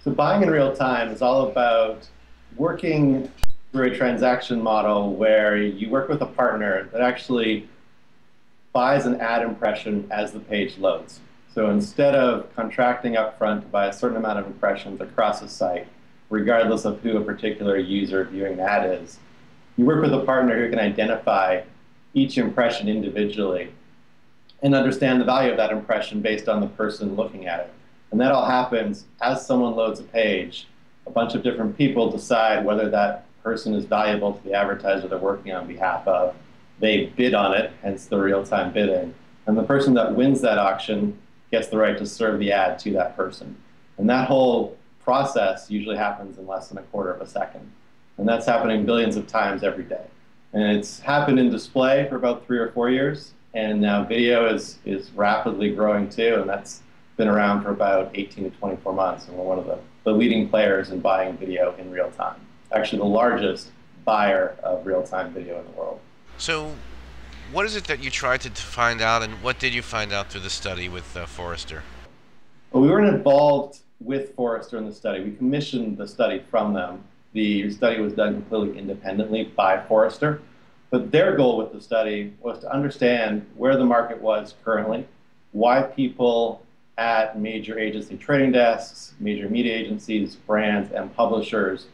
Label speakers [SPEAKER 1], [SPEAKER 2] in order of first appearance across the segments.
[SPEAKER 1] So buying in real time is all about working through a transaction model where you work with a partner that actually buys an ad impression as the page loads. So instead of contracting up front to buy a certain amount of impressions across a site, regardless of who a particular user viewing the ad is, you work with a partner who can identify each impression individually and understand the value of that impression based on the person looking at it. And that all happens as someone loads a page. A bunch of different people decide whether that person is valuable to the advertiser they're working on behalf of. They bid on it, hence the real-time bidding. And the person that wins that auction gets the right to serve the ad to that person. And that whole process usually happens in less than a quarter of a second. And that's happening billions of times every day. And it's happened in display for about 3 or 4 years. And now video is rapidly growing too. And that's been around for about 18 to 24 months. And we're one of the leading players in buying video in real time. Actually, the largest buyer of real-time video in the world.
[SPEAKER 2] So what is it that you tried to find out, and what did you find out through the study with Forrester?
[SPEAKER 1] Well, we weren't involved with Forrester in the study. We commissioned the study from them. The study was done completely independently by Forrester. But their goal with the study was to understand where the market was currently, why people at major agency trading desks, major media agencies, brands, and publishers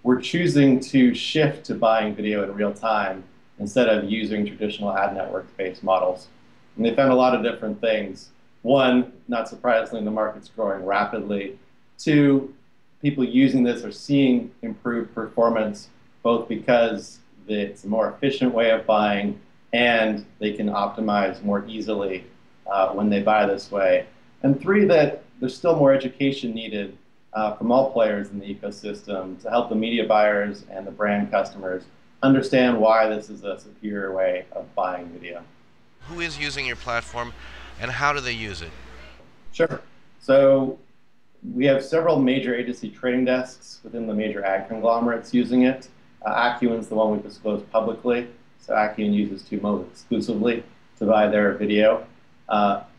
[SPEAKER 1] were choosing to shift to buying video in real time instead of using traditional ad network-based models. And they found a lot of different things. One, not surprisingly, the market's growing rapidly. Two, people using this are seeing improved performance, both because it's a more efficient way of buying and they can optimize more easily when they buy this way. And three, that there's still more education needed from all players in the ecosystem to help the media buyers and the brand customers understand why this is a superior way of buying video.
[SPEAKER 2] Who is using your platform, and how do they use it?
[SPEAKER 1] Sure. So we have several major agency trading desks within the major ad conglomerates using it. Acuan's the one we disclosed publicly. So Acuan uses TubeMogul exclusively to buy their video.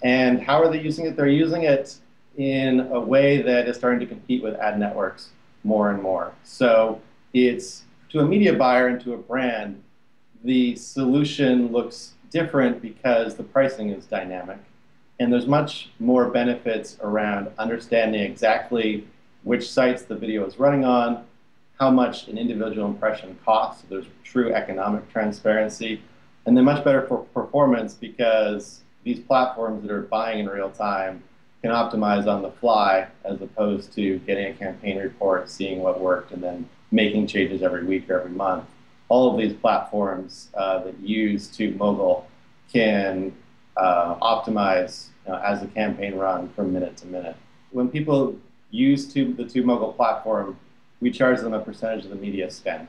[SPEAKER 1] And how are they using it? They're using it in a way that is starting to compete with ad networks more and more. So it's, to a media buyer and to a brand, the solution looks different because the pricing is dynamic. And there's much more benefits around understanding exactly which sites the video is running on, how much an individual impression costs, so there's true economic transparency, and then much better for performance because these platforms that are buying in real time can optimize on the fly as opposed to getting a campaign report, seeing what worked, and then making changes every week or every month. All of these platforms that use TubeMogul can optimize as the campaign runs from minute to minute. When people use the TubeMogul platform, we charge them a percentage of the media spend.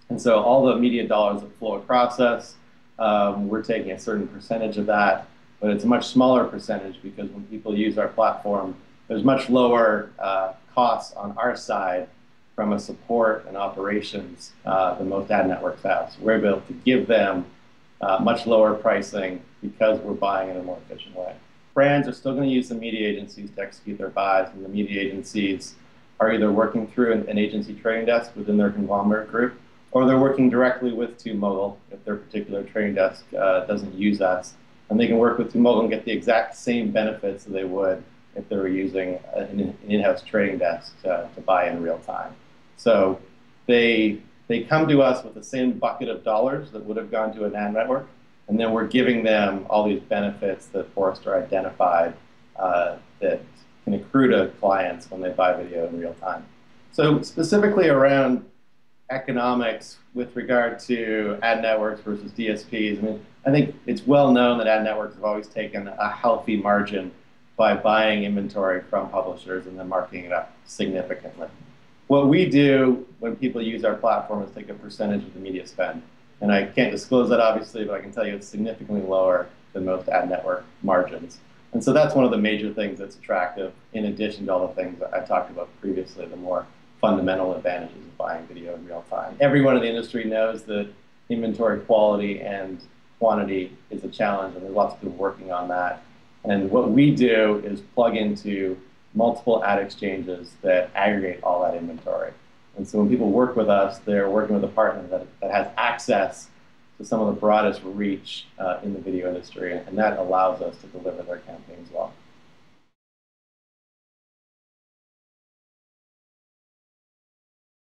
[SPEAKER 1] And so all the media dollars that flow across us, we're taking a certain percentage of that, but it's a much smaller percentage because when people use our platform, there's much lower costs on our side from a support and operations than most ad networks have. So we're able to give them much lower pricing because we're buying in a more efficient way. Brands are still going to use the media agencies to execute their buys, and the media agencies are either working through an agency trading desk within their conglomerate group, or they're working directly with TubeMogul if their particular trading desk doesn't use us. And they can work with TubeMogul and get the exact same benefits that they would if they were using an in-house trading desk to buy in real time. So they come to us with the same bucket of dollars that would have gone to an ad network, and then we're giving them all these benefits that Forrester identified that can accrue to clients when they buy video in real time. So specifically around economics with regard to ad networks versus DSPs, I think it's well known that ad networks have always taken a healthy margin by buying inventory from publishers and then marking it up significantly. What we do when people use our platform is take a percentage of the media spend. And I can't disclose that obviously, but I can tell you it's significantly lower than most ad network margins. And so that's one of the major things that's attractive, in addition to all the things that I talked about previously, the more fundamental advantages of buying video in real time. Everyone in the industry knows that inventory quality and quantity is a challenge, and there's lots of people working on that. And what we do is plug into multiple ad exchanges that aggregate all that inventory. And so when people work with us, they're working with a partner that has access to some of the broadest reach in the video industry, and that allows us to deliver their campaigns well.